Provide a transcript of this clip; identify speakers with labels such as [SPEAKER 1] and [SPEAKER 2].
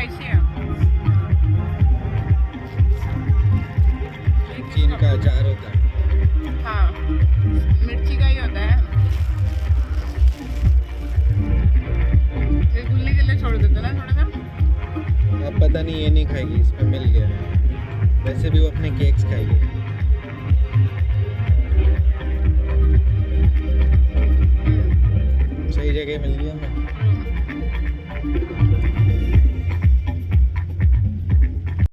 [SPEAKER 1] Spicy है।
[SPEAKER 2] चीन का अचार होता है।
[SPEAKER 1] हाँ, मिर्ची